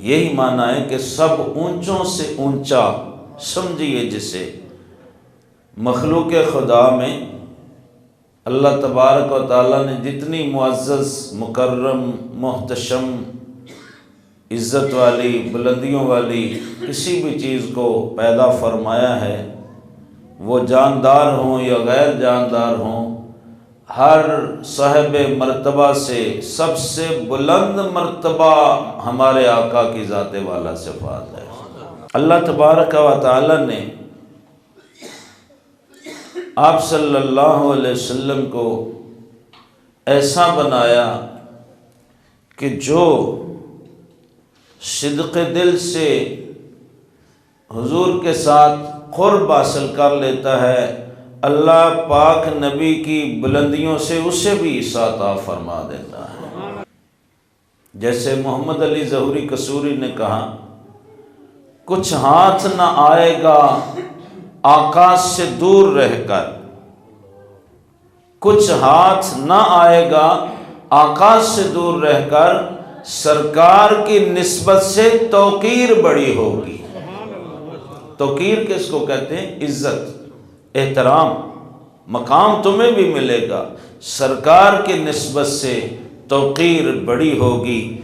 یہی معنی ہے کہ سب اونچوں سے اونچا سمجھیے جسے مخلوق خدا میں اللہ تبارک و تعالیٰ نے جتنی معزز، مکرم، محتشم، عزت والی، بلندیوں والی کسی بھی چیز کو پیدا فرمایا ہے، وہ جاندار ہوں یا غیر جاندار ہوں، ہر صاحب مرتبہ سے سب سے بلند مرتبہ ہمارے آقا کی ذات والا صفات ہے۔ اللہ تبارک و تعالی نے آپ صلی اللہ علیہ وسلم کو ایسا بنایا کہ جو صدق دل سے حضور کے ساتھ قرب حاصل کر لیتا ہے، اللہ پاک نبی کی بلندیوں سے اسے بھی عطا فرما دیتا ہے۔ جیسے محمد علی ظہوری قصوری نے کہا، کچھ ہاتھ نہ آئے گا آقا سے دور رہ کر، کچھ ہاتھ نہ آئے گا آقا سے دور رہ کر، سرکار کی نسبت سے توقیر بڑی ہوگی۔ توقیر کس کو کہتے ہیں؟ عزت، احترام، مقام تمہیں بھی ملے گا، سرکار کی نسبت سے توقیر بڑی ہوگی۔